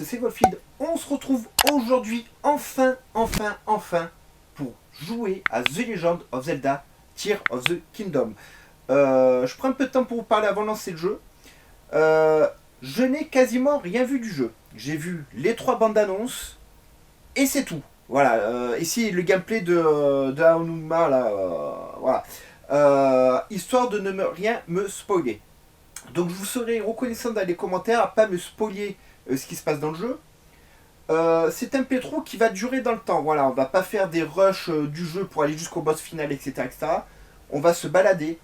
c'est Wolfid. On se retrouve aujourd'hui, enfin, pour jouer à The Legend of Zelda Tears of the Kingdom. Je prends un peu de temps pour vous parler avant de lancer le jeu. Je n'ai quasiment rien vu du jeu. J'ai vu les 3 bandes annonces et c'est tout. Voilà, ici le gameplay de Aonuma, là, voilà. Histoire de rien me spoiler. Donc je vous serai reconnaissant dans les commentaires à pas me spoiler ce qui se passe dans le jeu. C'est un playthrough qui va durer dans le temps. Voilà, on va pas faire des rushs du jeu pour aller jusqu'au boss final, etc. On va se balader,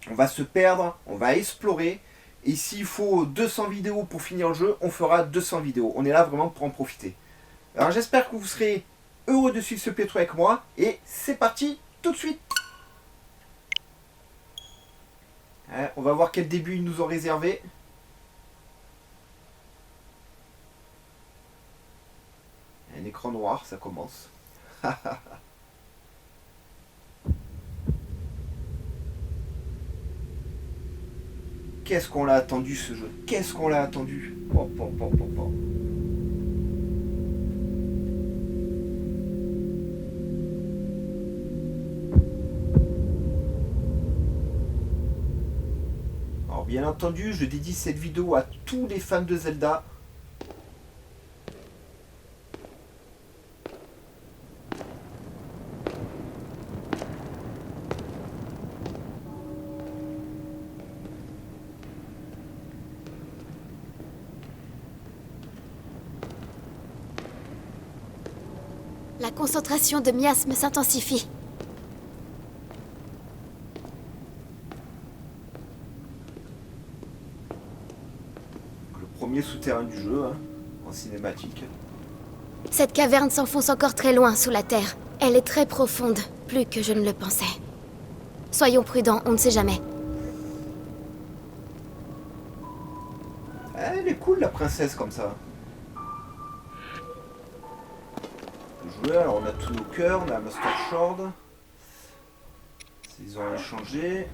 on va se perdre, on va explorer. Et s'il faut 200 vidéos pour finir le jeu, on fera 200 vidéos. On est là vraiment pour en profiter. Alors j'espère que vous serez heureux de suivre ce playthrough avec moi. Et c'est parti tout de suite. On va voir quel début ils nous ont réservé. Un écran noir, ça commence. Qu'est-ce qu'on l'a attendu ce jeu? Qu'est-ce qu'on l'a attendu? Alors bien entendu, je dédie cette vidéo à tous les fans de Zelda. La concentration de miasme s'intensifie. Le premier souterrain du jeu, hein, en cinématique. Cette caverne s'enfonce encore très loin sous la terre. Elle est très profonde, plus que je ne le pensais. Soyons prudents, on ne sait jamais. Elle est cool la princesse comme ça. Jouer, alors on a tous nos cœurs, on a Master Sword. Ils ont échangé.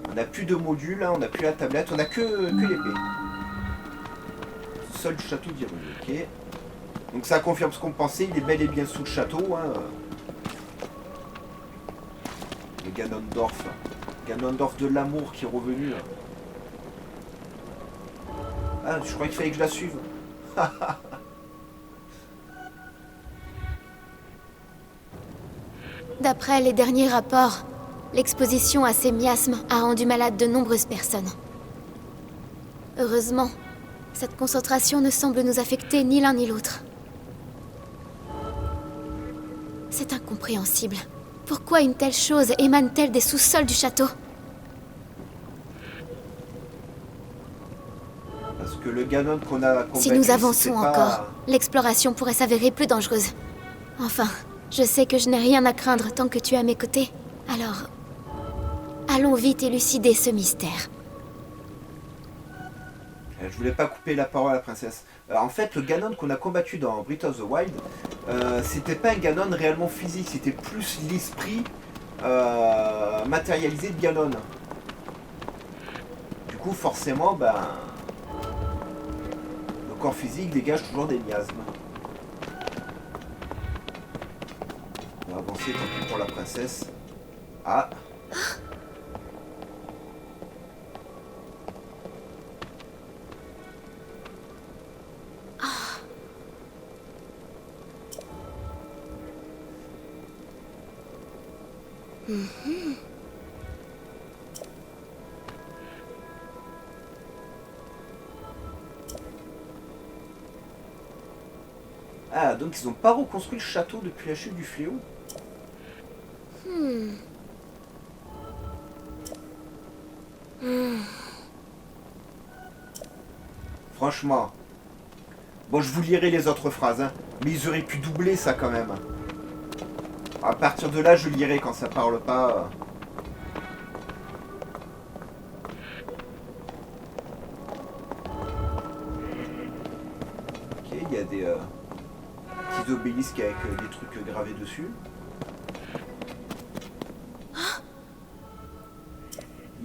On n'a plus de modules, hein, on n'a plus la tablette, on n'a que l'épée. Seul château d'Hyrule, ok. Donc ça confirme ce qu'on pensait, il est bel et bien sous le château. Hein. Le Ganondorf. Ganondorf de l'amour qui est revenu. Ah, je croyais qu'il fallait que je la suive. D'après les derniers rapports, l'exposition à ces miasmes a rendu malade de nombreuses personnes. Heureusement, cette concentration ne semble nous affecter ni l'un ni l'autre. C'est incompréhensible. Pourquoi une telle chose émane-t-elle des sous-sols du château ? Parce que le Ganon qu'on a combattu, si nous avançons pas... encore, l'exploration pourrait s'avérer plus dangereuse. Enfin, je sais que je n'ai rien à craindre tant que tu es à mes côtés. Alors, allons vite élucider ce mystère. Je voulais pas couper la parole à la princesse. En fait, le Ganon qu'on a combattu dans Breath of the Wild, c'était pas un Ganon réellement physique, c'était plus l'esprit matérialisé de Ganon. Du coup, forcément, ben, le corps physique dégage toujours des miasmes. On va avancer, tant pis pour la princesse. Ah. Ah, donc ils n'ont pas reconstruit le château depuis la chute du fléau. Franchement. Bon, je vous lirai les autres phrases, hein, mais ils auraient pu doubler ça quand même. À partir de là, je lirai quand ça parle pas. Ok, il y a des petits obélisques avec des trucs gravés dessus.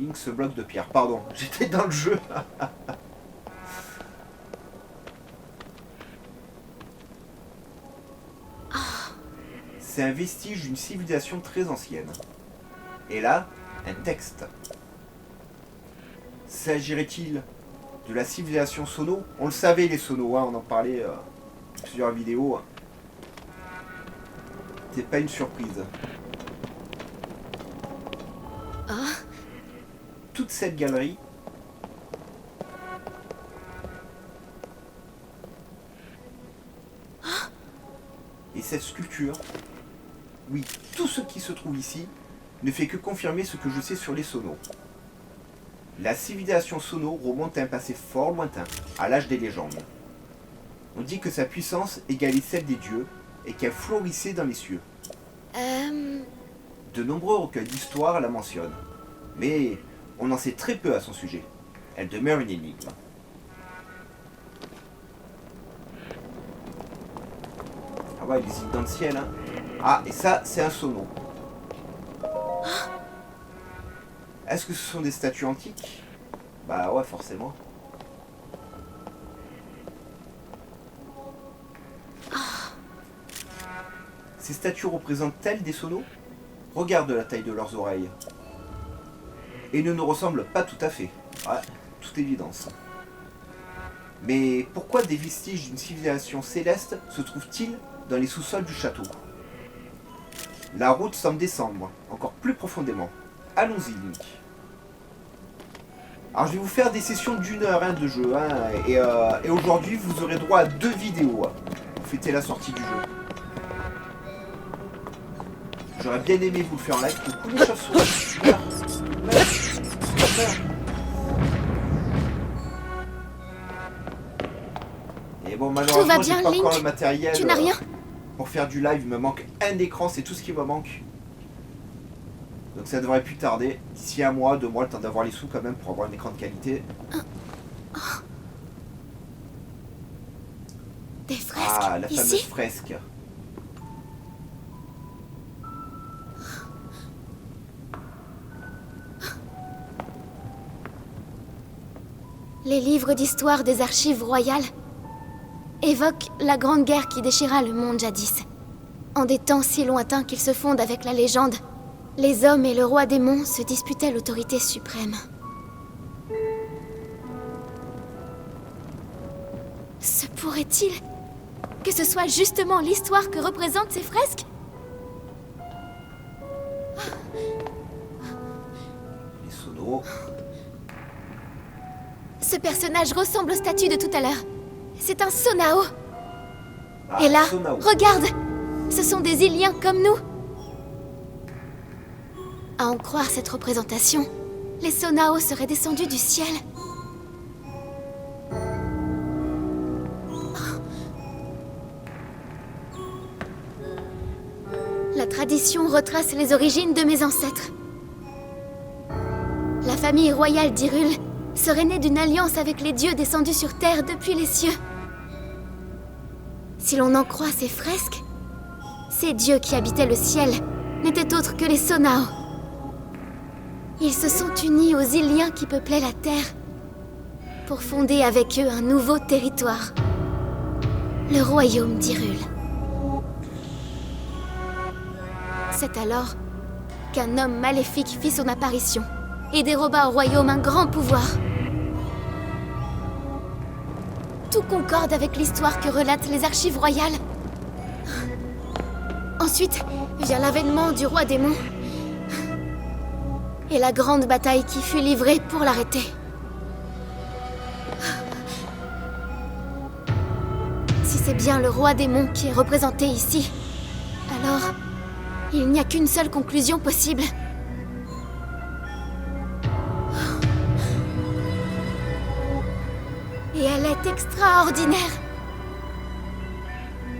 Link se bloque de pierre. Pardon, j'étais dans le jeu. C'est un vestige d'une civilisation très ancienne. Et là, un texte. S'agirait-il de la civilisation Sono? On le savait, les Sono, hein, on en parlait dans plusieurs vidéos. Hein. C'est pas une surprise. Toute cette galerie et cette sculpture, oui, tout ce qui se trouve ici ne fait que confirmer ce que je sais sur les Sono. La civilisation Sono remonte à un passé fort lointain, à l'âge des légendes. On dit que sa puissance égalait celle des dieux et qu'elle florissait dans les cieux. De nombreux recueils d'histoire la mentionnent, mais on en sait très peu à son sujet. Elle demeure une énigme. Ah ouais, il hésite dans le ciel, hein. Ah, et ça, c'est un Sono. Est-ce que ce sont des statues antiques? Bah ouais, forcément. Ces statues représentent-elles des Sono? Regarde la taille de leurs oreilles. Et ne nous ressemblent pas tout à fait. Ouais, toute évidence. Mais pourquoi des vestiges d'une civilisation céleste se trouvent-ils dans les sous-sols du château? La route semble descendre encore plus profondément. Allons-y, Link. Alors je vais vous faire des sessions d'1 heure hein, de jeu. Hein, et aujourd'hui, vous aurez droit à 2 vidéos pour fêter la sortie du jeu. J'aurais bien aimé vous le faire en live. Coucou les chauves-souris. Et bon, malheureusement, j'ai pas encore le matériel. Tu n'as rien? Pour faire du live, il me manque un écran, c'est tout ce qui me manque. Donc ça devrait plus tarder. D'ici 1 mois, 2 mois, le temps d'avoir les sous quand même pour avoir un écran de qualité. Des fresques. Ah, la fameuse ici fresque. Les livres d'histoire des archives royales évoquent la grande guerre qui déchira le monde jadis. En des temps si lointains qu'ils se fondent avec la légende, les hommes et le roi démon se disputaient l'autorité suprême. Se pourrait-il que ce soit justement l'histoire que représentent ces fresques? Les Sono. Ce personnage ressemble aux statues de tout à l'heure. C'est un Sonao. Ah, Et là, Sonao. regarde! Ce sont des Iliens comme nous. À en croire cette représentation, les Sonao seraient descendus du ciel. La tradition retrace les origines de mes ancêtres. La famille royale d'Hyrule serait née d'une alliance avec les dieux descendus sur Terre depuis les cieux. Si l'on en croit ces fresques, ces dieux qui habitaient le ciel n'étaient autres que les Sonao. Ils se sont unis aux Iliens qui peuplaient la Terre pour fonder avec eux un nouveau territoire, le royaume d'Hyrule. C'est alors qu'un homme maléfique fit son apparition et déroba au royaume un grand pouvoir. Tout concorde avec l'histoire que relatent les archives royales. Ensuite vient l'avènement du roi démon et la grande bataille qui fut livrée pour l'arrêter. Si c'est bien le roi démon qui est représenté ici, alors il n'y a qu'une seule conclusion possible. Et elle est extraordinaire.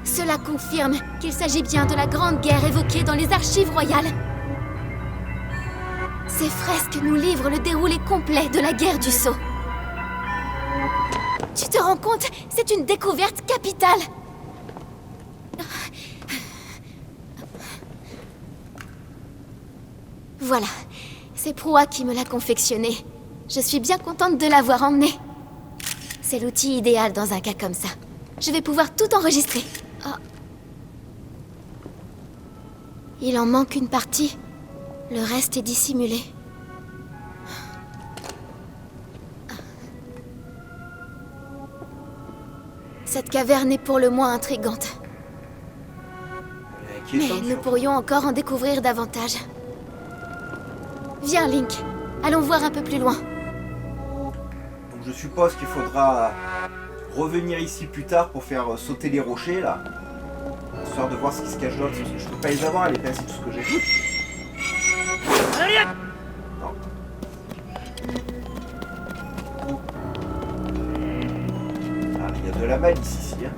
Cela confirme qu'il s'agit bien de la grande guerre évoquée dans les archives royales. Ces fresques nous livrent le déroulé complet de la guerre du Sceau. Tu te rends compte? C'est une découverte capitale. Voilà. C'est Proa qui me l'a confectionné. Je suis bien contente de l'avoir emmené. C'est l'outil idéal dans un cas comme ça. Je vais pouvoir tout enregistrer. Oh. Il en manque une partie. Le reste est dissimulé. Cette caverne est pour le moins intrigante. Mais nous pourrions encore en découvrir davantage. Viens, Link. Allons voir un peu plus loin. Donc je suppose qu'il faudra revenir ici plus tard pour faire sauter les rochers, là. Histoire de voir ce qui se cache d'autre. Je peux pas les avoir, les pinces et tout ce que j'ai. Non. Ah, il y a de la malice ici, hein.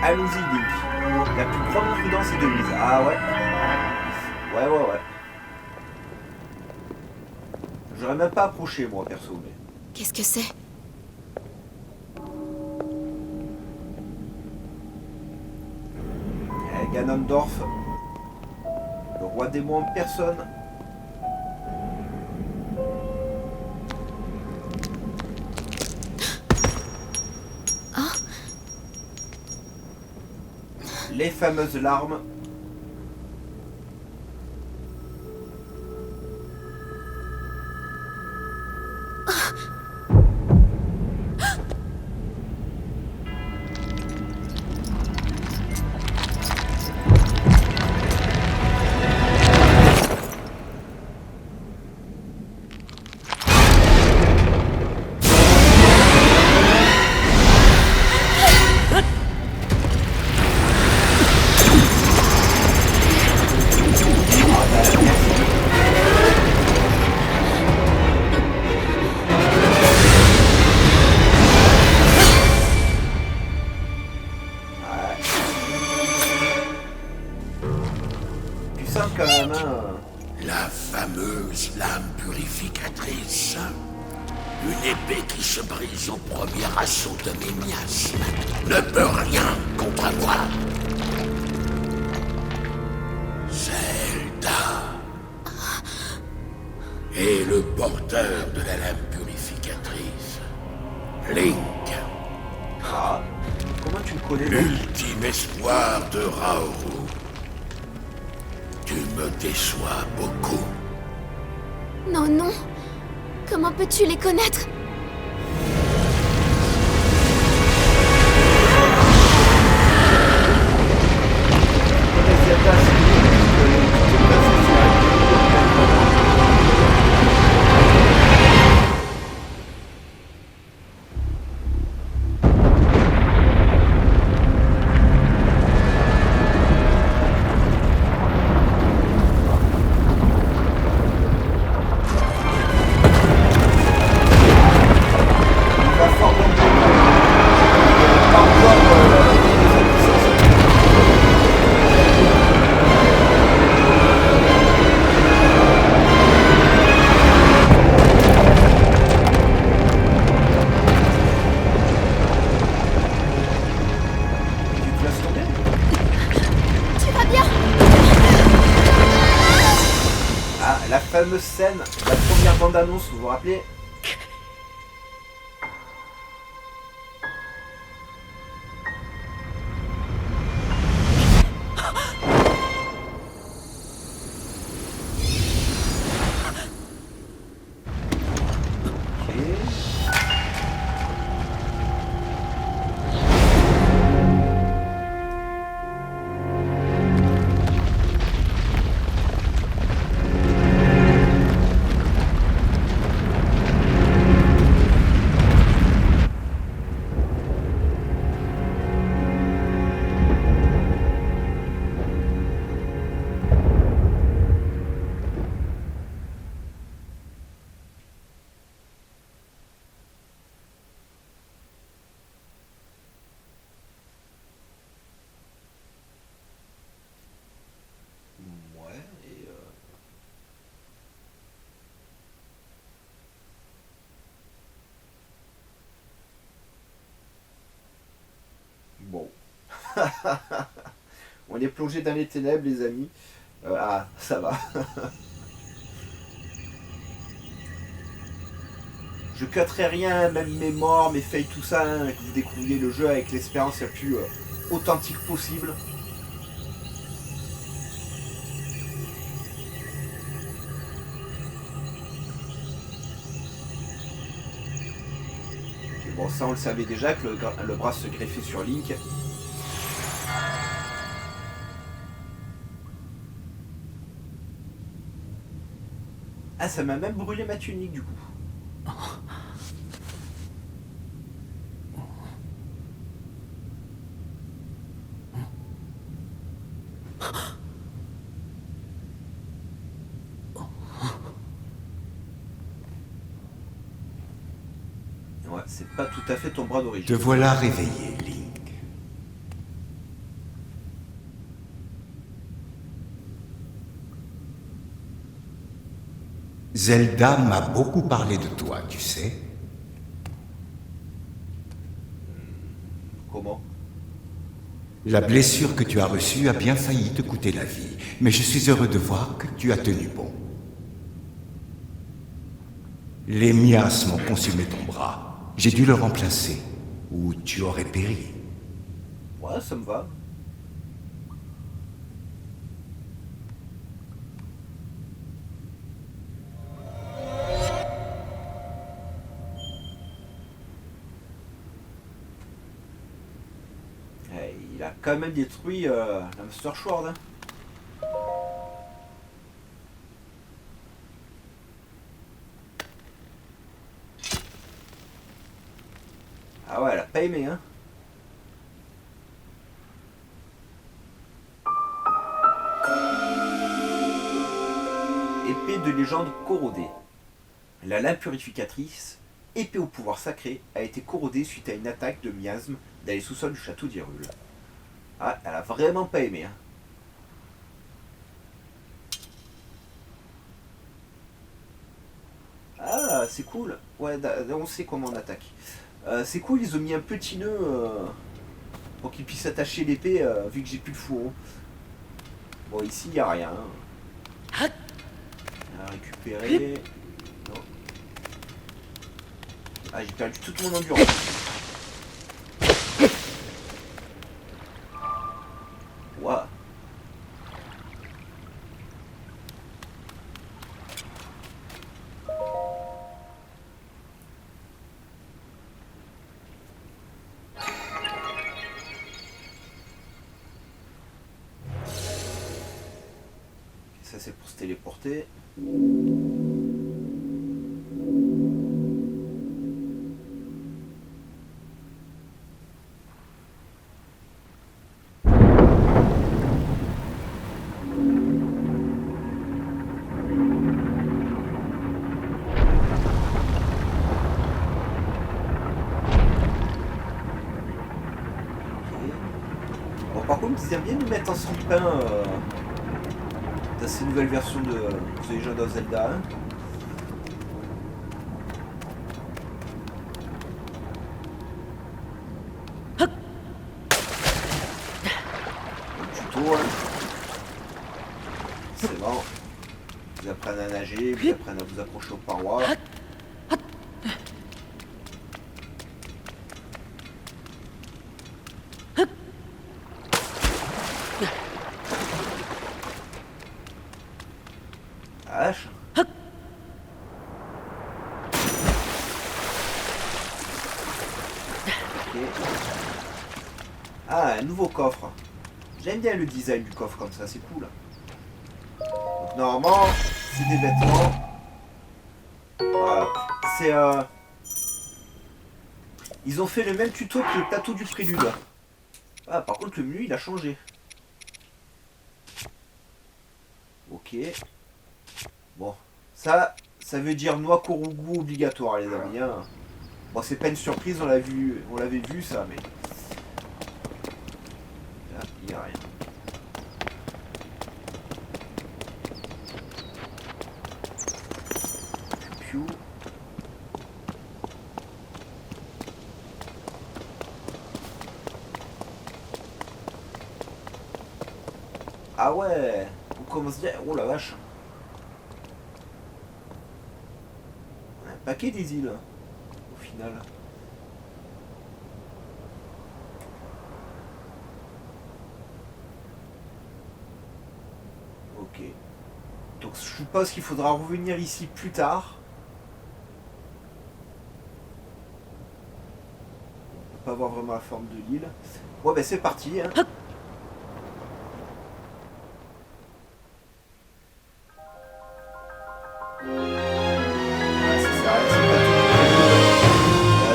Allons-y, Link. La plus grande prudence est de mise. Ah ouais. Ouais. J'aurais même pas approché, moi, perso. Mais... Qu'est-ce que c'est? Ganondorf, le roi démon en personne. Les fameuses larmes. Quand même, hein. La fameuse lame purificatrice. Une épée qui se brise au premier assaut de mes miasmes ne peut rien contre moi. Zelda est le porteur de la lame purificatrice. Link. Ah, comment tu le connais? L'ultime espoir de Raoru. Tu me déçois beaucoup. Non. Comment peux-tu les connaître? La fameuse scène, la première bande-annonce, vous vous rappelez? On est plongé dans les ténèbres, les amis. Ah, ça va. Je cutterai rien, même mes morts, mes fails, tout ça, hein, que vous découvriez le jeu avec l'expérience la plus authentique possible. Et bon, ça on le savait déjà, que le bras se greffait sur Link. Ah, ça m'a même brûlé ma tunique du coup. Ouais, c'est pas tout à fait ton bras d'origine. Te voilà réveillé, Link. Zelda m'a beaucoup parlé de toi, tu sais. Comment? La blessure que tu as reçue a bien failli te coûter la vie, mais je suis heureux de voir que tu as tenu bon. Les miasmes m'ont consumé ton bras. J'ai dû le remplacer, ou tu aurais péri. Ouais, ça me va. Il a quand même détruit la Master Sword. Hein. Ah ouais, elle a pas aimé, hein. Épée de légende corrodée. La lame purificatrice, épée au pouvoir sacré, a été corrodée suite à une attaque de miasme dans les sous-sols du château d'Hyrule. Ah, elle a vraiment pas aimé, hein. Ah, c'est cool. Ouais, on sait comment on attaque. C'est cool, ils ont mis un petit nœud pour qu'il puisse attacher l'épée vu que j'ai plus le fourreau. Bon, ici, il n'y a rien. À récupérer. Non. Ah, j'ai perdu toute mon endurance. Waouh. Ça c'est pour se téléporter. Bon, par contre, ils aiment bien nous mettre en slip-pain dans ces nouvelles versions de The Legend of Zelda. Hein. Le tuto, hein. C'est bon. Vous apprenez à nager, vous apprenez à vous accrocher aux parois. Hache. Okay. Ah, un nouveau coffre. J'aime bien le design du coffre comme ça, c'est cool. Donc normalement, c'est des vêtements. Voilà. C'est Ils ont fait le même tuto que le plateau du prélude. Ah, par contre le menu il a changé. Ok. Bon, ça veut dire noix Korugu obligatoire les amis. Hein. Bon, c'est pas une surprise, on l'avait vu ça, mais là, il n'y a rien. Piu. Ah ouais, on commence bien. Oh la vache. On a un paquet des îles, au final. Ok. Donc je suppose qu'il faudra revenir ici plus tard. On peut pas voir vraiment la forme de l'île. Ouais, ben c'est parti. Hein.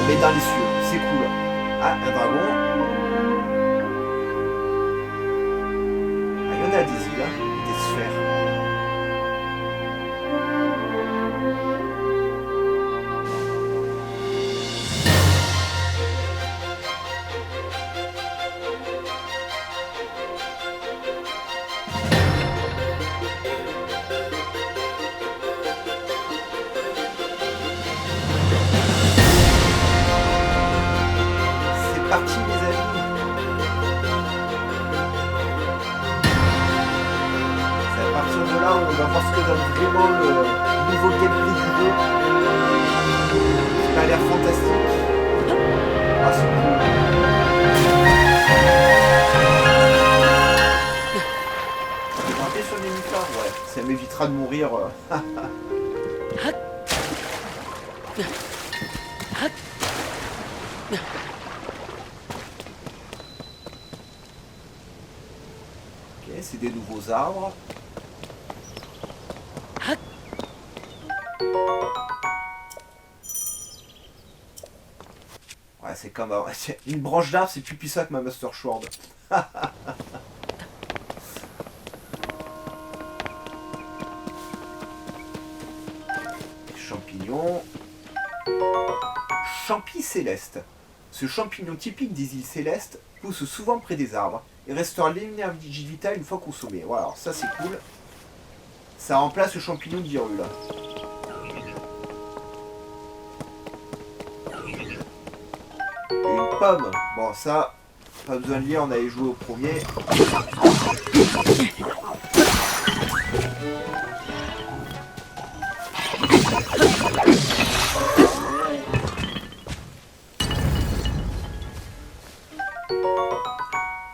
Mais dans les cieux, c'est cool. Ah, un dragon. Ah, il y en a des îles, hein, des sphères. C'est parti, mes amis. C'est à partir de là où on va voir ce que donne vraiment le nouveau gameplay du jeu. Ça a l'air fantastique. Ah, c'est cool. Je vais monter sur les mutants, ouais. Ça m'évitera de mourir. Ok, c'est des nouveaux arbres. Ouais, c'est comme... Une branche d'arbre, c'est plus puissant que ma Master Sword. Champignons. Champi céleste. Ce champignon typique des îles célestes pousse souvent près des arbres et restaure l'énergie vitale une fois consommé. Voilà, alors ça c'est cool. Ça remplace le champignon d'Hyrule. Une pomme. Bon, ça, pas besoin de lire, on avait joué au premier.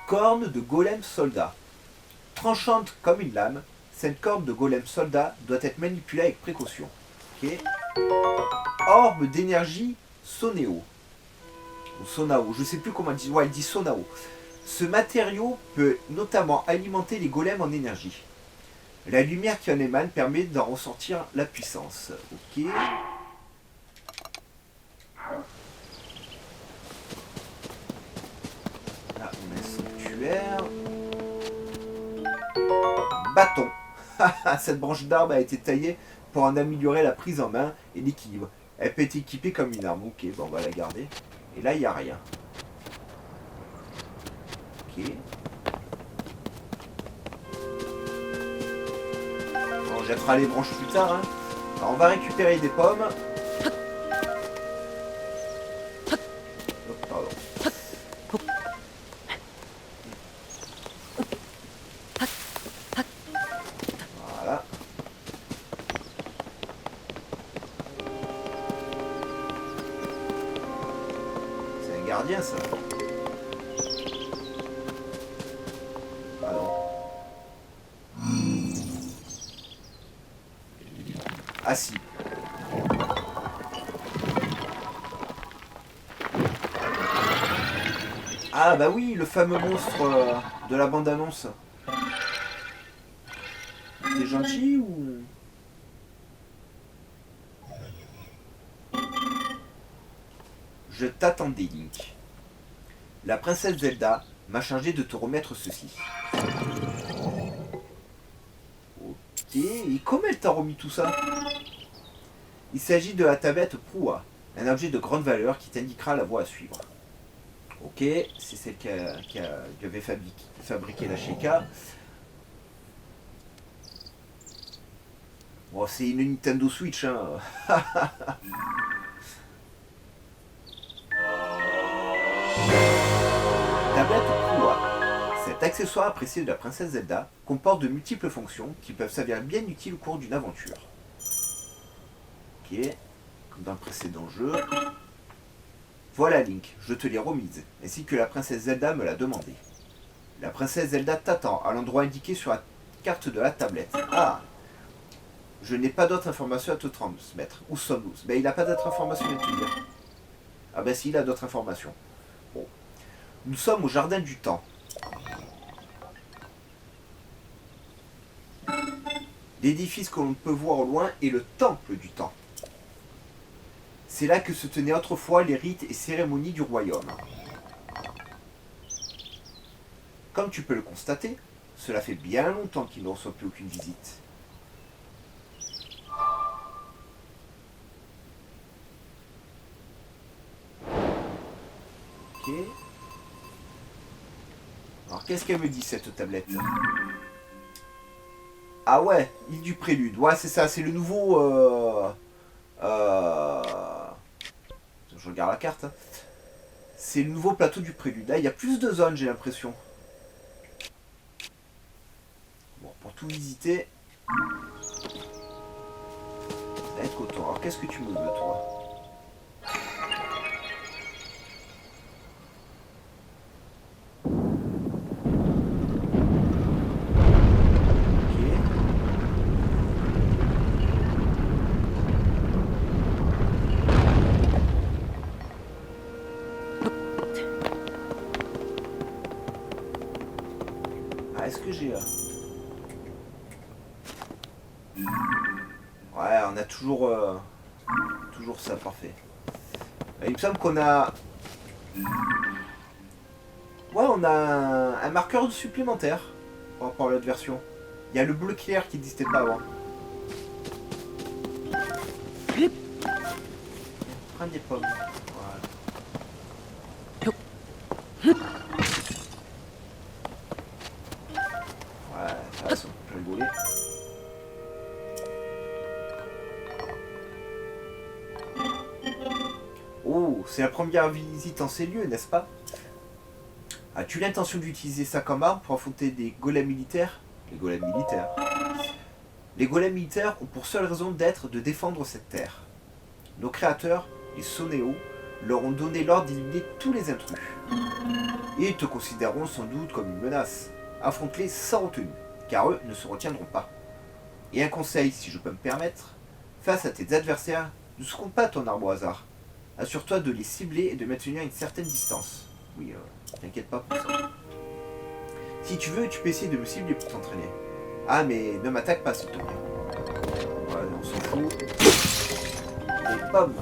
Corne de golem soldat. Tranchante comme une lame, cette corne de golem soldat doit être manipulée avec précaution. Ok. Orbe d'énergie Sonéo. Ou Sonao, je sais plus comment elle dit. Ouais, elle dit Sonao. Ce matériau peut notamment alimenter les golems en énergie. La lumière qui en émane permet d'en ressentir la puissance. Ok. Là, on a un sanctuaire. Bâton. Cette branche d'arbre a été taillée pour en améliorer la prise en main et l'équilibre. Elle peut être équipée comme une arme. Ok, bon, on va la garder. Et là, il n'y a rien. Ok. On jettera les branches plus tard. Hein. Alors, on va récupérer des pommes. Oh, pardon. Voilà. C'est un gardien, ça. Ah non. Ah si. Ah bah oui, le fameux monstre de la bande-annonce. T'es gentil ou... Je t'attendais, Link. La princesse Zelda m'a chargé de te remettre ceci. Ok, et comment elle t'a remis tout ça? Il s'agit de la tablette Proua, un objet de grande valeur qui t'indiquera la voie à suivre. Ok, c'est celle qui avait fabriqué la Sheikah. Bon, c'est une Nintendo Switch, hein. Tablette Proua. Cette Cet accessoire apprécié de la princesse Zelda comporte de multiples fonctions qui peuvent s'avérer bien utiles au cours d'une aventure. Ok, comme dans le précédent jeu. Voilà Link, je te l'ai remise, ainsi que la princesse Zelda me l'a demandé. La princesse Zelda t'attend à l'endroit indiqué sur la carte de la tablette. Ah, je n'ai pas d'autres informations à te transmettre. Où sommes-nous? Ben, il n'a pas d'autres informations à te dire. Ah ben si, il a d'autres informations. Bon. Nous sommes au jardin du temps. L'édifice que l'on peut voir au loin est le temple du temps. C'est là que se tenaient autrefois les rites et cérémonies du royaume. Comme tu peux le constater, cela fait bien longtemps qu'il ne reçoit plus aucune visite. Ok. Alors qu'est-ce qu'elle me dit cette tablette? Ah ouais, île du Prélude. Ouais, c'est ça, c'est le nouveau... Je regarde la carte. Hein. C'est le nouveau plateau du Prélude. Là, il y a plus de zones, j'ai l'impression. Bon, pour tout visiter... Ça va être coton. Alors, qu'est-ce que tu me veux, toi? Est-ce que j'ai... Ouais, on a toujours... toujours ça, parfait. Il me semble qu'on a... Ouais, on a un marqueur supplémentaire par rapport à l'autre version. Il y a le bleu clair qui n'existait pas avant. Prends des pommes. Oh, c'est la première visite en ces lieux, n'est-ce pas? As-tu l'intention d'utiliser ça comme arme pour affronter des golems militaires? Les golems militaires. Les golems militaires ont pour seule raison d'être de défendre cette terre. Nos créateurs, les Sonéo, leur ont donné l'ordre d'éliminer tous les intrus. Et ils te considéreront sans doute comme une menace. Affronte-les sans retenue, car eux ne se retiendront pas. Et un conseil, si je peux me permettre, face à tes adversaires, ne seconde pas ton arme au hasard. Assure-toi de les cibler et de maintenir une certaine distance. Oui, t'inquiète pas pour ça. Si tu veux, tu peux essayer de me cibler pour t'entraîner. Ah, mais ne m'attaque pas, s'il te plaît. Ouais, on s'en fout. Les pommes.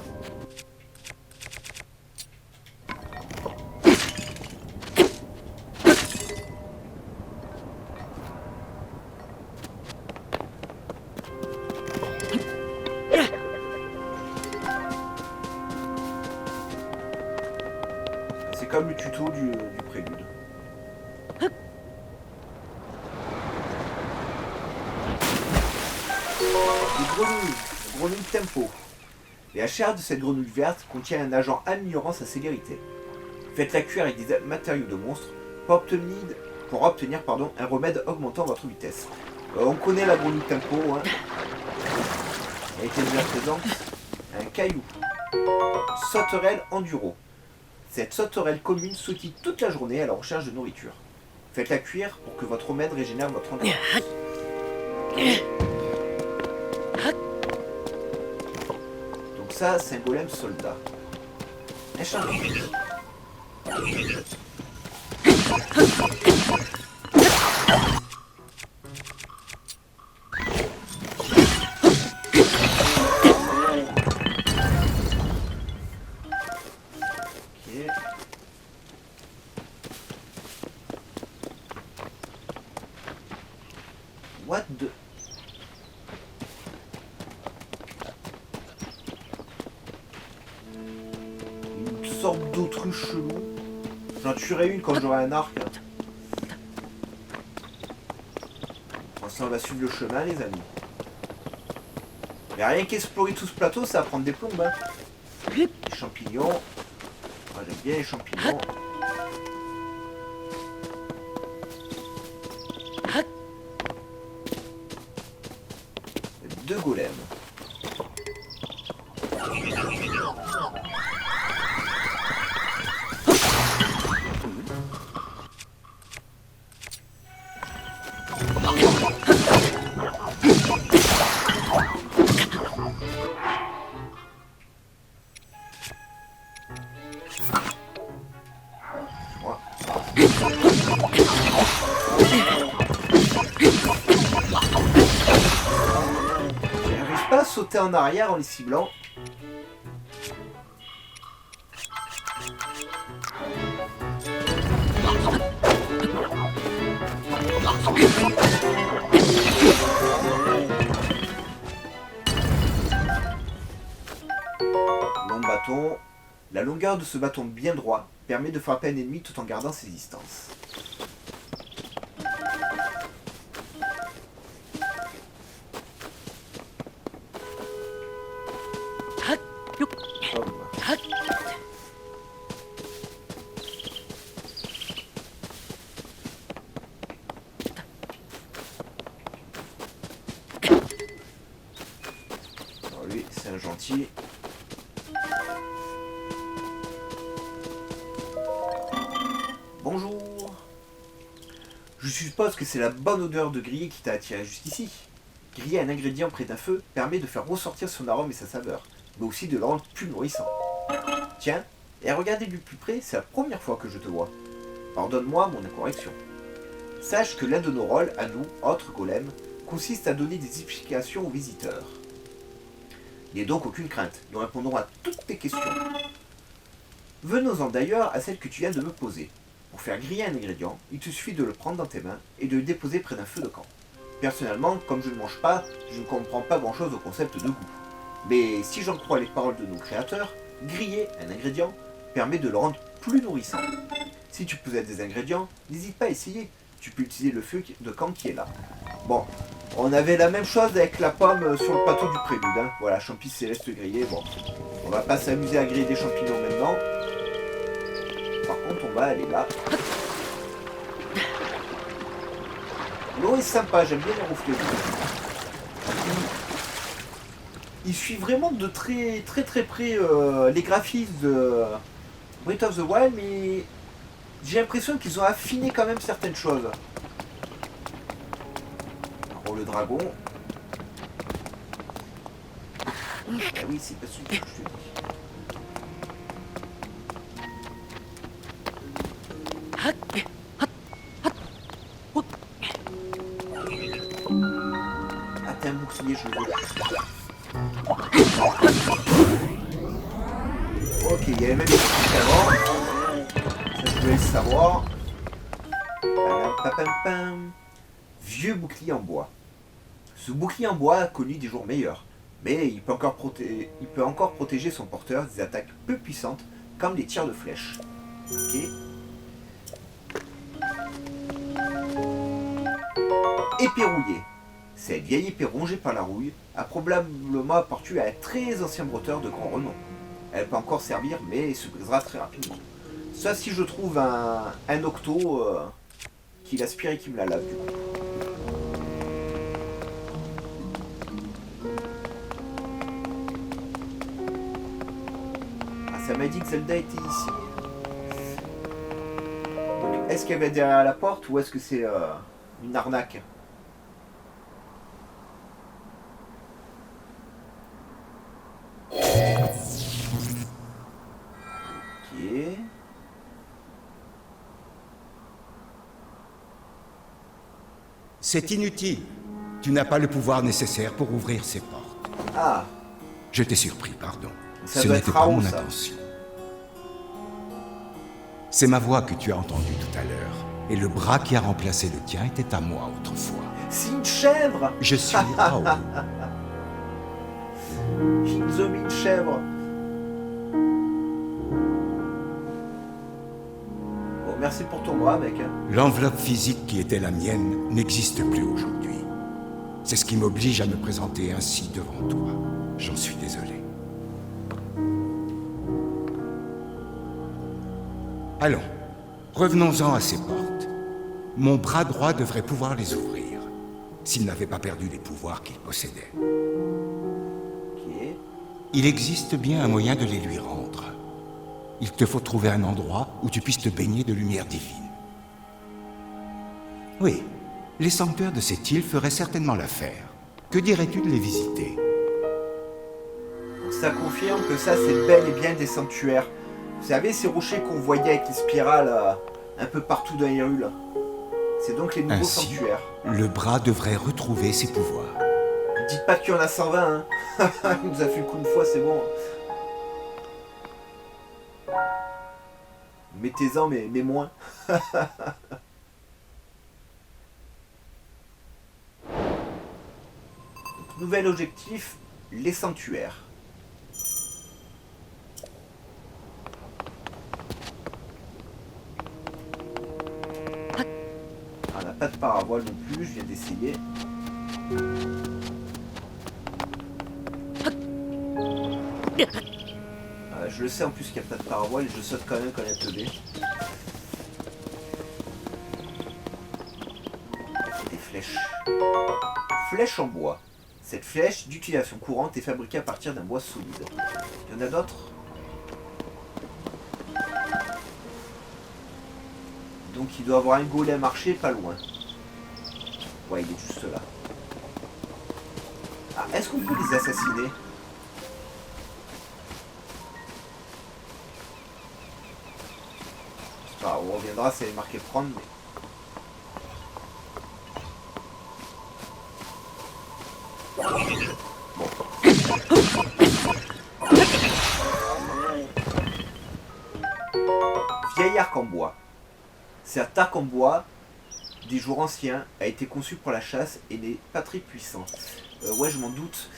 Comme le tuto du prélude. Les grenouilles tempo. La chair de cette grenouille verte contient un agent améliorant sa célérité. Faites-la cuire avec des matériaux de monstre pour obtenir un remède augmentant votre vitesse. On connaît la grenouille tempo, hein. Elle était déjà présente. Un caillou. Sauterelle enduro. Cette sauterelle commune sautille toute la journée à la recherche de nourriture. Faites-la cuire pour que votre remède régénère votre endurance. Donc ça, c'est un golem soldat. Un champignon. What the... Une sorte d'autruche chelou. J'en tuerai une quand j'aurai un arc. Ensuite, on va suivre le chemin, les amis. Mais rien qu'explorer tout ce plateau, ça va prendre des plombes. Hein. Les champignons. Ah, j'aime bien les champignons. remonter en arrière en les ciblant. Long bâton. La longueur de ce bâton bien droit permet de frapper un ennemi tout en gardant ses distances. Alors lui, c'est un gentil. Bonjour. Je suppose que c'est la bonne odeur de grillé qui t'a attiré jusqu'ici. Griller un ingrédient près d'un feu permet de faire ressortir son arôme et sa saveur, mais aussi de le rendre plus nourrissant. Tiens, et à regarder du plus près, c'est la première fois que je te vois. Pardonne-moi mon incorrection. Sache que l'un de nos rôles, à nous, autres golems, consiste à donner des explications aux visiteurs. Il n'y a donc aucune crainte, nous répondrons à toutes tes questions. Venons-en d'ailleurs à celle que tu viens de me poser. Pour faire griller un ingrédient, il te suffit de le prendre dans tes mains et de le déposer près d'un feu de camp. Personnellement, comme je ne mange pas, je ne comprends pas grand-chose au concept de goût. Mais si j'en crois les paroles de nos créateurs, griller un ingrédient permet de le rendre plus nourrissant. Si tu possèdes des ingrédients, n'hésite pas à essayer. Tu peux utiliser le feu de camp qui est là. Bon, on avait la même chose avec la pomme sur le plateau du prélude. Hein. Voilà, champi céleste grillé. Bon, on va pas s'amuser à griller des champignons maintenant. Par contre, on va aller là. L'eau est sympa, j'aime bien les reflets. Il suit vraiment de très près les graphismes de Breath of the Wild, mais j'ai l'impression qu'ils ont affiné quand même certaines choses. Alors le dragon. Ah oui, c'est pas celui que je te dis. Ah, t'es un bouclier, je veux. Ok, il y avait même des trucs avant. Ça, je voulais le savoir. Pam. Vieux bouclier en bois. Ce bouclier en bois a connu des jours meilleurs, mais il peut encore protéger son porteur des attaques peu puissantes comme les tirs de flèches. Ok. Épée rouillée. Cette vieille épée rongée par la rouille a probablement appartenu à un très ancien bretteur de grand renom. Elle peut encore servir, mais se brisera très rapidement. Ça, si je trouve un octo qui l'aspire et qui me la lave, du coup. Ah, ça m'a dit que Zelda était ici. Donc, est-ce qu'elle va derrière la porte ou est-ce que c'est une arnaque ? C'est inutile. Tu n'as pas le pouvoir nécessaire pour ouvrir ces portes. Ah, Je t'ai surpris, pardon. Ça Ce doit n'était être pas Raoult, mon ça. intention. C'est ma voix que tu as entendue tout à l'heure. Et le bras qui a remplacé le tien était à moi autrefois. c'est une chèvre. Je suis Raoult. Shinzo une chèvre. Bon, merci pour ton bras, mec. Hein. L'enveloppe physique qui était la mienne n'existe plus aujourd'hui. C'est ce qui m'oblige à me présenter ainsi devant toi. J'en suis désolé. Allons, revenons-en à ces portes. Mon bras droit devrait pouvoir les ouvrir, s'il n'avait pas perdu les pouvoirs qu'il possédait. Ok. Il existe bien un moyen de les lui rendre. Il te faut trouver un endroit où tu puisses te baigner de lumière divine. Oui, les sanctuaires de cette île feraient certainement l'affaire. Que dirais-tu de les visiter? Donc ça confirme que ça, c'est bel et bien des sanctuaires. Vous savez, ces rochers qu'on voyait avec les spirales un peu partout dans Hyrule. C'est donc les nouveaux Ainsi, sanctuaires. le bras devrait retrouver ses pouvoirs. Dites pas qu'il y en a 120, hein. Il nous a fait le coup une fois, c'est bon. Mettez-en, mais moins. Nouvel objectif, les sanctuaires. On n'a pas de paravoile non plus, je viens d'essayer. Je le sais en plus qu'il n'y a pas de paravoile et je saute quand même il y a teubé. Des flèches. Flèche en bois. Cette flèche d'utilisation courante est fabriquée à partir d'un bois solide. Il y en a d'autres? Donc il doit avoir un golem archer pas loin. Ouais, il est juste là. Ah, est-ce qu'on peut les assassiner? C'est pas grave, on reviendra, c'est marqué prendre, mais... Vieil arc en bois. Cet arc en bois, des jours anciens, a été conçu pour la chasse et n'est pas très puissant. Ouais, je m'en doute.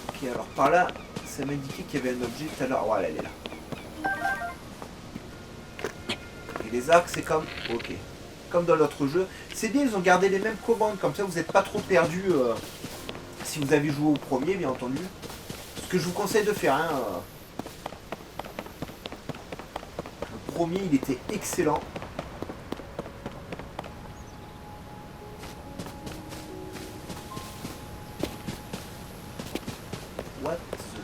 Ok, alors par là, ça m'indiquait qu'il y avait un objet tout à l'heure. Voilà, elle est là. Et les arcs, c'est comme... Ok. Comme dans l'autre jeu. C'est bien, ils ont gardé les mêmes commandes, comme ça vous n'êtes pas trop perdu si vous avez joué au premier, bien entendu. Ce que je vous conseille de faire, hein. Le premier, il était excellent. What the...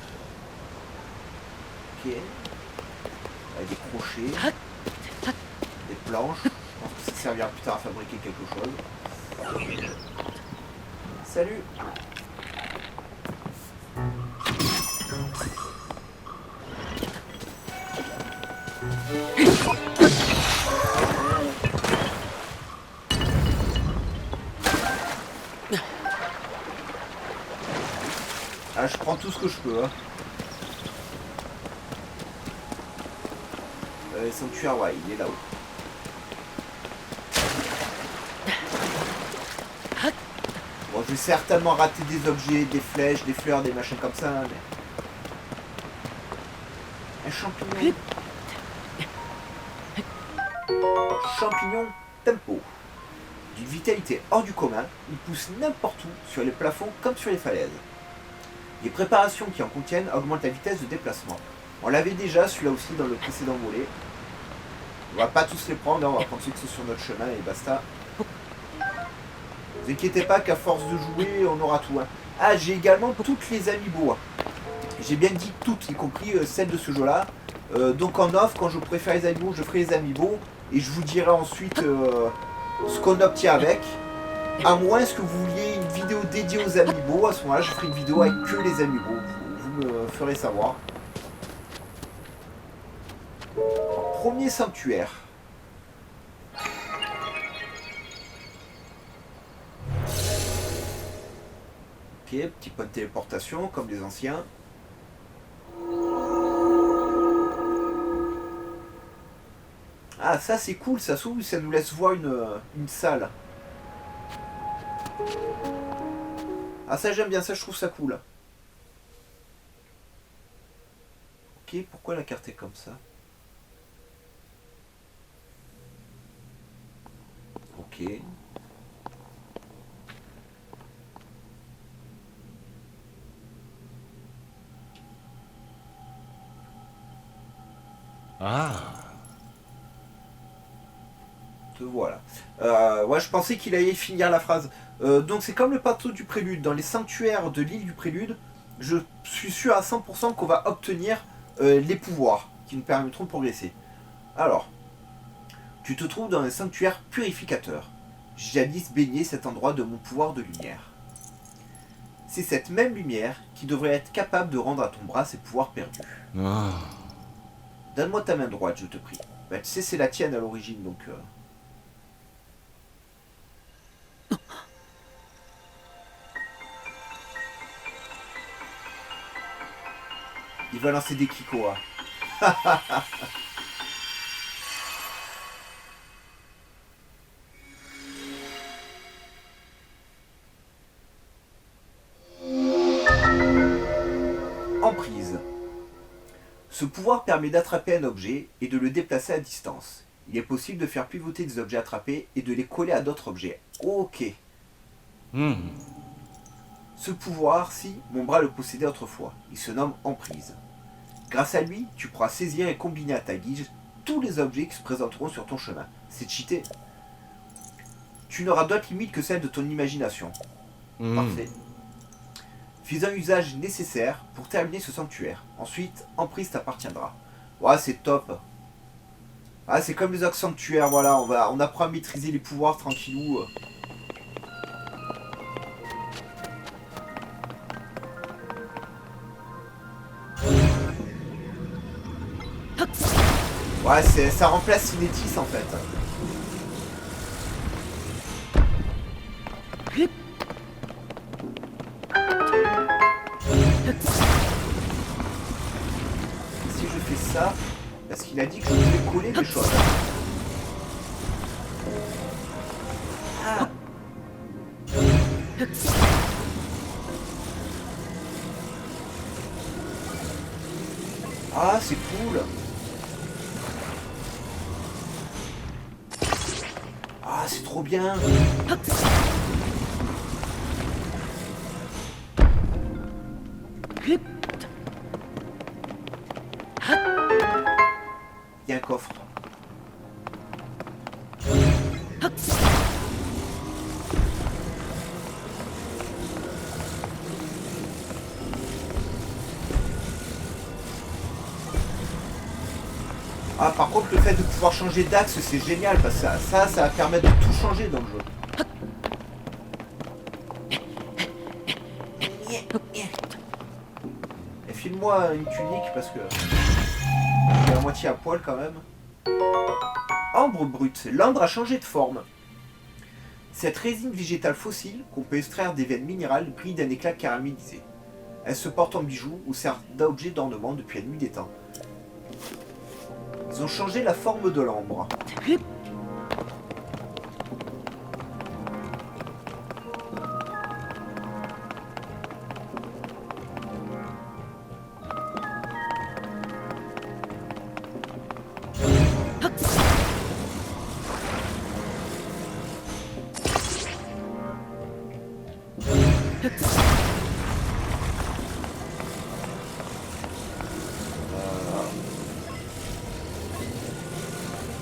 Ok. Avec des crochets. Des planches. Je pense que ça servira plus tard à fabriquer quelque chose. Salut! Ah, je prends tout ce que je peux, hein. Sanctuaire, ouais, il est là-haut. Bon, je vais certainement rater des objets, des flèches, des fleurs, des machins comme ça, mais... Un champignon. Champignon tempo. D'une vitalité hors du commun, il pousse n'importe où, sur les plafonds comme sur les falaises. Les préparations qui en contiennent augmentent la vitesse de déplacement. On l'avait déjà, celui-là aussi, dans le précédent volet. On va pas tous les prendre, hein, on va prendre ceux qui sont sur notre chemin et basta. Ne vous inquiétez pas qu'à force de jouer, on aura tout. Hein. Ah, j'ai également toutes les amiibo. Hein. J'ai bien dit toutes, y compris celles de ce jeu-là. Donc en off, quand je préfère les amiibo, je ferai les amiibo. Et je vous dirai ensuite ce qu'on obtient avec. À moins que vous vouliez une vidéo dédiée aux amiibo, à ce moment-là, je ferai une vidéo avec que les amiibo. Vous me ferez savoir. Alors, premier sanctuaire. Ok, petit point de téléportation, comme les anciens. Ah, ça c'est cool, ça s'ouvre, ça nous laisse voir une salle. Ah, ça j'aime bien, ça je trouve ça cool. Ok, pourquoi la carte est comme ça? Ok. Ah. Te voilà. Ouais, je pensais qu'il allait finir la phrase. Donc c'est comme le plateau du prélude. Dans les sanctuaires de l'île du prélude, je suis sûr à 100% qu'on va obtenir les pouvoirs qui nous permettront de progresser. Alors, tu te trouves dans un sanctuaire purificateur. Jadis baignait cet endroit de mon pouvoir de lumière. C'est cette même lumière qui devrait être capable de rendre à ton bras ses pouvoirs perdus. Ah. Donne-moi ta main droite, je te prie. Bah, tu sais, c'est la tienne à l'origine, donc... Il va lancer des kikoas. Emprise. Ce pouvoir permet d'attraper un objet et de le déplacer à distance. Il est possible de faire pivoter des objets attrapés et de les coller à d'autres objets. Ok. Ce pouvoir-ci, mon bras le possédait autrefois. Il se nomme Emprise. Grâce à lui, tu pourras saisir et combiner à ta guise tous les objets qui se présenteront sur ton chemin. C'est cheaté. Tu n'auras d'autre limite que celle de ton imagination. Parfait. Fais un usage nécessaire pour terminer ce sanctuaire. Ensuite, Emprise t'appartiendra. Ouais, c'est top. Ah, c'est comme les autres sanctuaires, voilà. On apprend à maîtriser les pouvoirs tranquillou. Ouais, ça remplace Cinétis en fait. Si je fais ça, parce qu'il a dit que je devais coller des choses. Ah. Ah, c'est cool. Ah, c'est trop bien. Il y a un coffre. Ah, par contre, le fait de pouvoir changer d'axe, c'est génial, parce que ça va permettre de tout changer dans le jeu. Et file-moi une tunique, parce que je suis à moitié à poil quand même. Ambre brute. L'ambre a changé de forme. Cette résine végétale fossile, qu'on peut extraire des veines minérales, brille d'un éclat caramélisé. Elle se porte en bijou ou sert d'objet d'ornement depuis la nuit des temps. Ils ont changé la forme de l'ambre.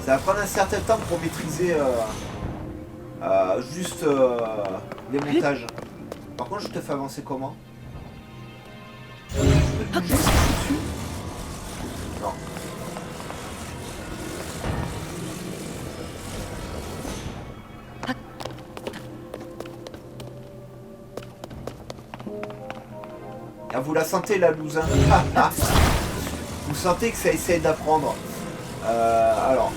Ça va prendre un certain temps pour maîtriser juste les montages. Par contre, je te fais avancer comment? Je peux te bouger si je suis dessus? Non. Ah, vous la sentez la loose, hein? Vous sentez que ça essaye d'apprendre. Alors.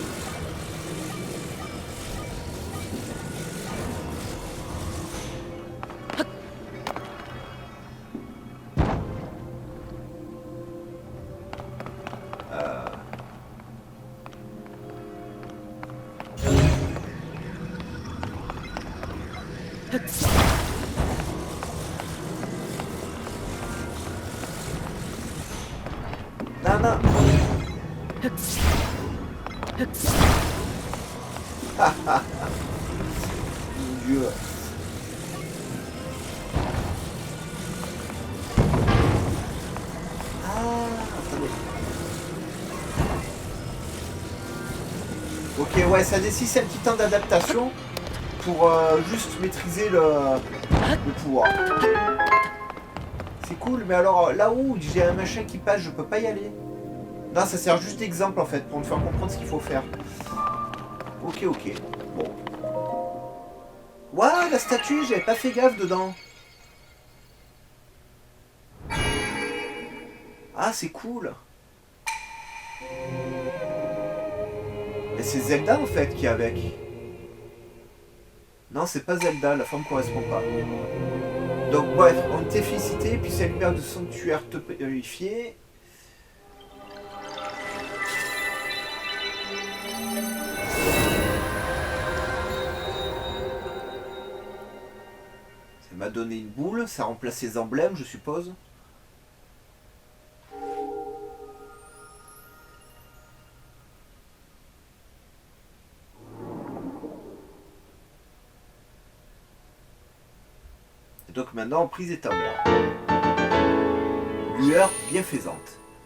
Non, non. Mon Dieu. Attendez. Ok, ouais, ça nécessite un petit temps d'adaptation pour juste maîtriser le pouvoir. C'est cool, mais alors là où j'ai un machin qui passe, je peux pas y aller. Non, ça sert juste d'exemple en fait, pour me faire comprendre ce qu'il faut faire. Ok, ok. Bon. Waouh, la statue, j'avais pas fait gaffe dedans. Ah, c'est cool. Et c'est Zelda en fait qui est avec. Non, c'est pas Zelda, la forme correspond pas. Donc bref, on t'est félicité, puis c'est lumière de sanctuaire te purifier. m'a donné une boule, ça remplace les emblèmes, je suppose. Et donc maintenant, prise est en lueur bienfaisante.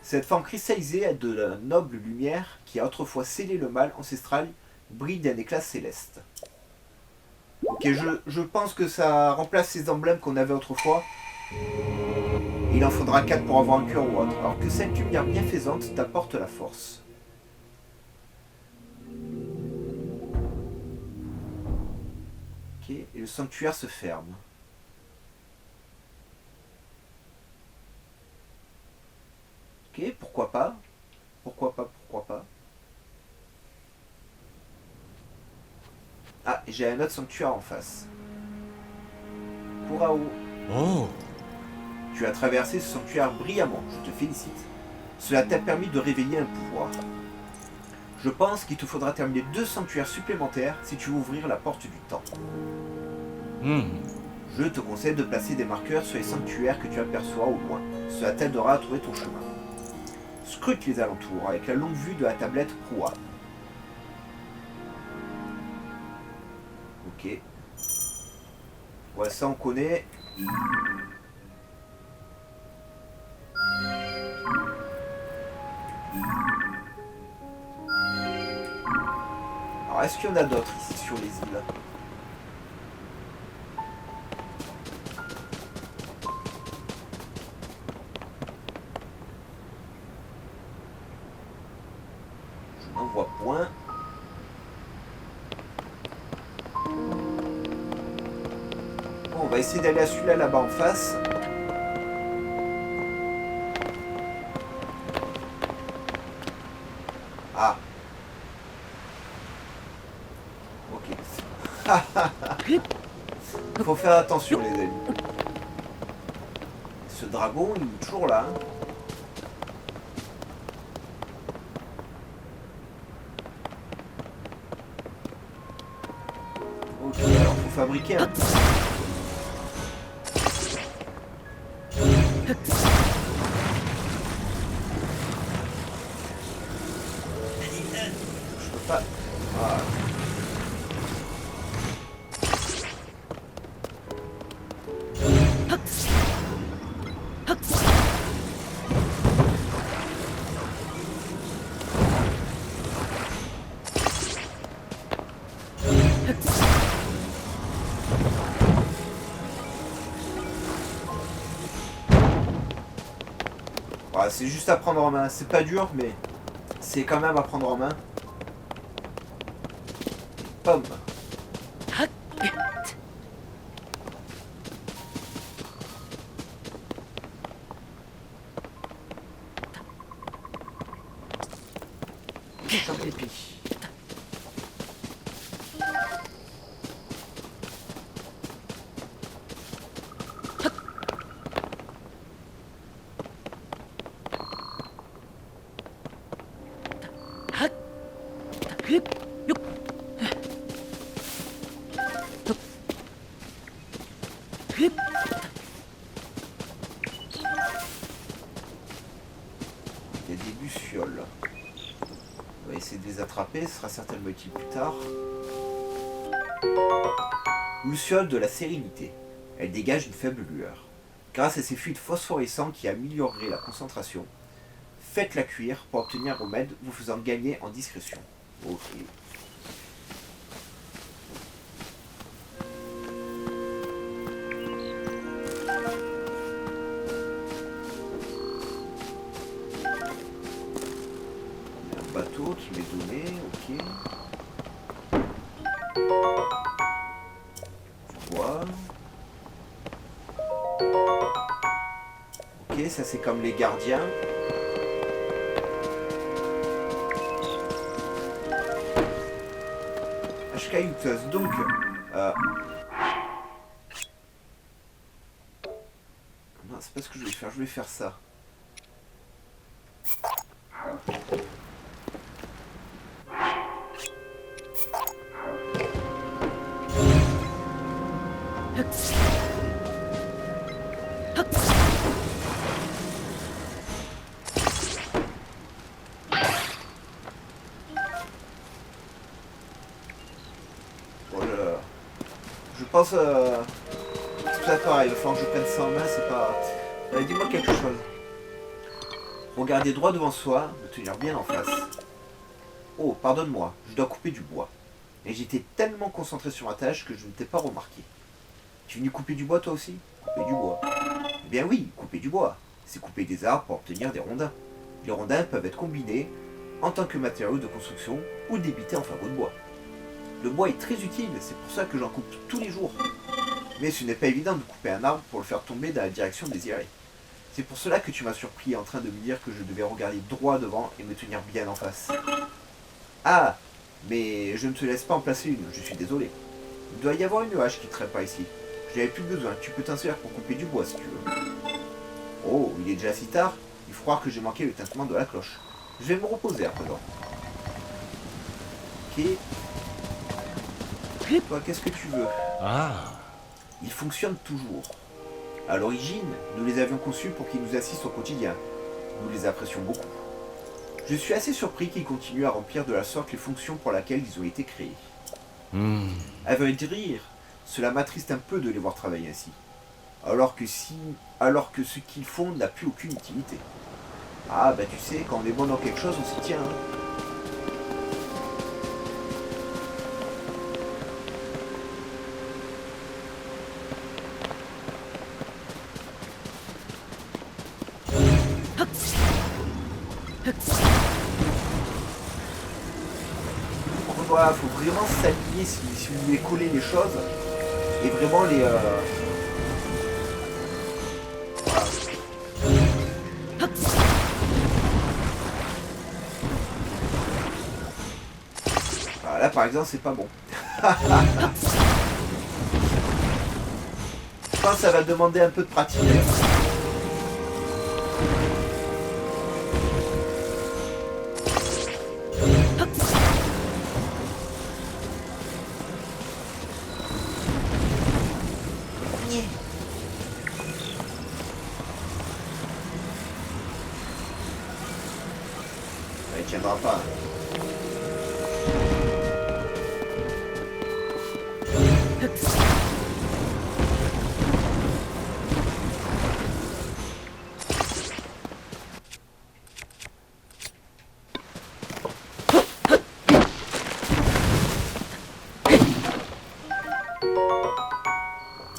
Cette forme cristallisée de la noble lumière qui a autrefois scellé le mal ancestral brille d'un éclat céleste. Ok, je pense que ça remplace ces emblèmes qu'on avait autrefois. Il en faudra 4 pour avoir un cœur ou autre. Alors que cette lumière bienfaisante t'apporte la force. Ok, et le sanctuaire se ferme. Ok, pourquoi pas? Pourquoi pas? Pourquoi pas? Ah, j'ai un autre sanctuaire en face. Kurao. Oh, Tu as traversé ce sanctuaire brillamment, je te félicite. Cela t'a permis de réveiller un pouvoir. Je pense qu'il te faudra terminer 2 sanctuaires supplémentaires si tu veux ouvrir la porte du temps. Je te conseille de placer des marqueurs sur les sanctuaires que tu aperçois au loin. Cela t'aidera à trouver ton chemin. Scrute les alentours avec la longue vue de la tablette Proa. Ok. Ouais, ça on connaît. Alors, est-ce qu'il y en a d'autres ici sur les îles? Je n'en vois point. Bon, on va essayer d'aller à celui-là là-bas en face. Ah. Ok. Faut faire attention les amis. Ce dragon, il est toujours là. Hein. Ok, alors faut fabriquer un... Je peux pas... Ah. Voilà, c'est juste à prendre en main. C'est pas dur, mais c'est quand même à prendre en main. Pomme. Champ d'épi. Il y a des lucioles. On va essayer de les attraper, ce sera certainement utile plus tard. Luciole de la sérénité. Elle dégage une faible lueur. Grâce à ses fluides phosphorescents qui amélioreraient la concentration, faites-la cuire pour obtenir un remède vous faisant gagner en discrétion. Ok. Un bateau qui m'est donné, ok. Du bois. Ok, ça c'est comme les gardiens. Caillouteuse, donc non, c'est pas ce que je vais faire ça. pense... c'est pas pareil, il va falloir que je prenne ça en main, c'est pas... dis-moi quelque chose. Regarder droit devant soi, me tenir bien en face. Oh, pardonne-moi, je dois couper du bois. Et j'étais tellement concentré sur ma tâche que je ne t'ai pas remarqué. Tu es venu couper du bois toi aussi? Couper du bois. Eh bien oui, couper du bois. C'est couper des arbres pour obtenir des rondins. Les rondins peuvent être combinés en tant que matériau de construction ou débités en fagots de bois. Le bois est très utile, c'est pour ça que j'en coupe tous les jours. Mais ce n'est pas évident de couper un arbre pour le faire tomber dans la direction désirée. C'est pour cela que tu m'as surpris en train de me dire que je devais regarder droit devant et me tenir bien en face. Ah, mais je ne te laisse pas en placer une, je suis désolé. Il doit y avoir une hache qui ne traîne pas ici. Je n'avais plus besoin, tu peux t'en servir pour couper du bois si tu veux. Oh, il est déjà si tard, il faut croire que j'ai manqué le tintement de la cloche. Je vais me reposer à présent. Ok. Toi, qu'est-ce que tu veux? Ah, Il fonctionne toujours. À l'origine, nous les avions conçus pour qu'ils nous assistent au quotidien. Nous les apprécions beaucoup. Je suis assez surpris qu'ils continuent à remplir de la sorte les fonctions pour lesquelles ils ont été créés. À vrai dire, cela m'attriste un peu de les voir travailler ainsi. Alors que ce qu'ils font n'a plus aucune utilité. Ah bah tu sais, quand on est bon dans quelque chose, on s'y tient. Hein. Voilà, faut vraiment s'aligner si vous voulez coller les choses et vraiment les voilà, là par exemple c'est pas bon. Je pense que ça va demander un peu de pratique. Il tiendra pas.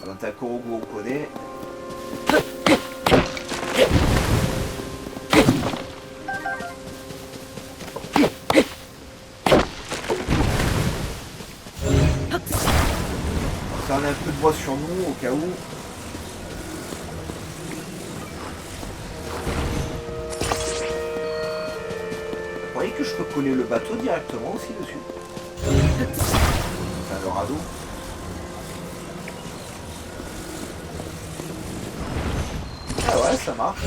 Dans ta Korogu, on connaît. On a un peu de bois sur nous au cas où. Vous voyez que je peux coller le bateau directement aussi dessus. Enfin le radeau. Ah ouais, ça marche.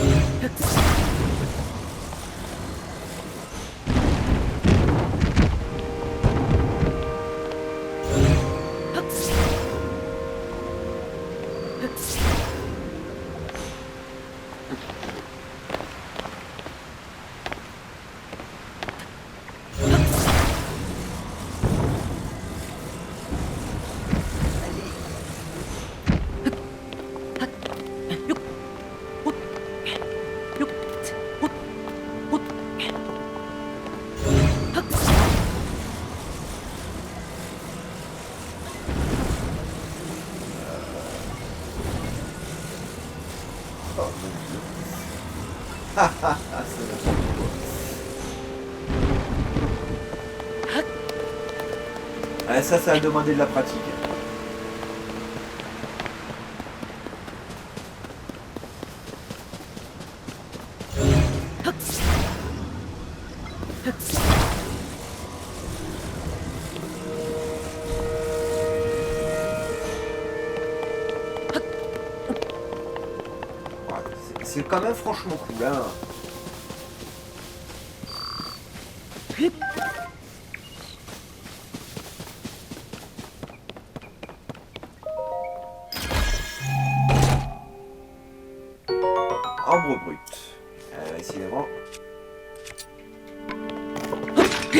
Oh mon dieu. Ah ah ah, c'est n'importe quoi. Ouais, ça va demander de la pratique. C'est quand même franchement cool, hein. Ambre brute. Décidément. Ok. Il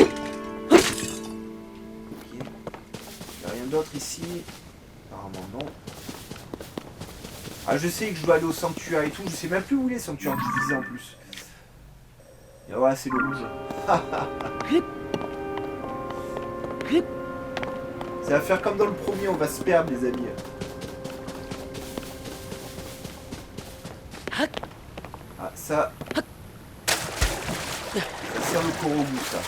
n'y a rien d'autre ici. Alors apparemment non. Ah, je sais que je dois aller au sanctuaire et tout. Je sais même plus où il est, le sanctuaire que je visais en plus. Et voilà, c'est le rouge. Ça va faire comme dans le premier, on va se perdre, les amis. Ah, ça... Ça sert le Korogu, ça.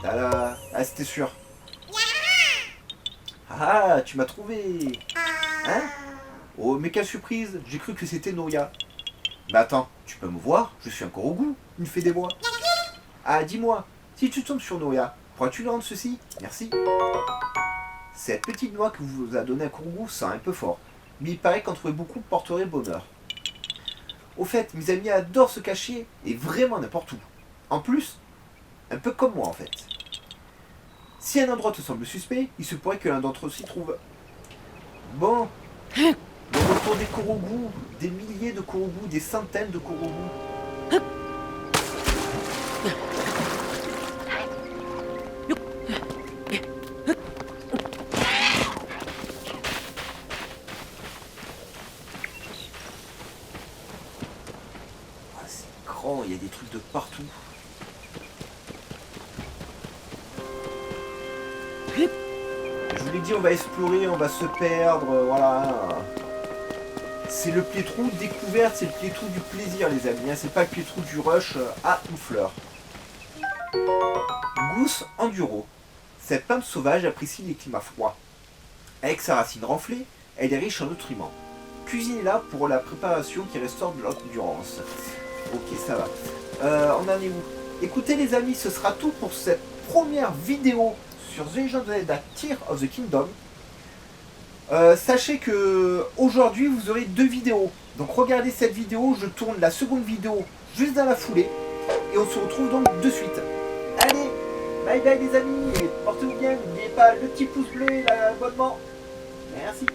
Tada. Ah, c'était sûr. Ah, tu m'as trouvé. Hein? Oh, mais quelle surprise. J'ai cru que c'était Noya. Bah attends, tu peux me voir? Je suis un Korogu, une fée des bois. Ah, dis-moi, si tu tombes sur Noya, pourras-tu lui rendre ceci? Merci. Cette petite noix que vous a donnée un Korogu sent un peu fort, mais il paraît qu'en trouver beaucoup porterait bonheur. Au fait, mes amis adorent se cacher, et vraiment n'importe où. En plus, un peu comme moi en fait. Si un endroit te semble suspect, il se pourrait que l'un d'entre eux s'y trouve. Bon, le retour des Korogu, des milliers de Korogu, des centaines de Korogu. Il y a des trucs de partout. Je vous l'ai dit, on va explorer, on va se perdre, voilà. C'est le plétrou découverte, c'est le plétrou du plaisir, les amis. Hein. C'est pas le plétrou du rush à une fleur. Gousse enduro. Cette plante sauvage apprécie les climats froids. Avec sa racine renflée, elle est riche en nutriments. Cuisinez-la pour la préparation qui restaure de l'endurance. Ok, ça va. On en est où? Écoutez les amis, ce sera tout pour cette première vidéo sur The Legend of Zelda Tears of the Kingdom. Sachez que aujourd'hui vous aurez 2 vidéos. Donc regardez cette vidéo, je tourne la seconde vidéo juste dans la foulée. Et on se retrouve donc de suite. Allez, bye bye les amis, et portez-vous bien, n'oubliez pas le petit pouce bleu et l'abonnement. Merci.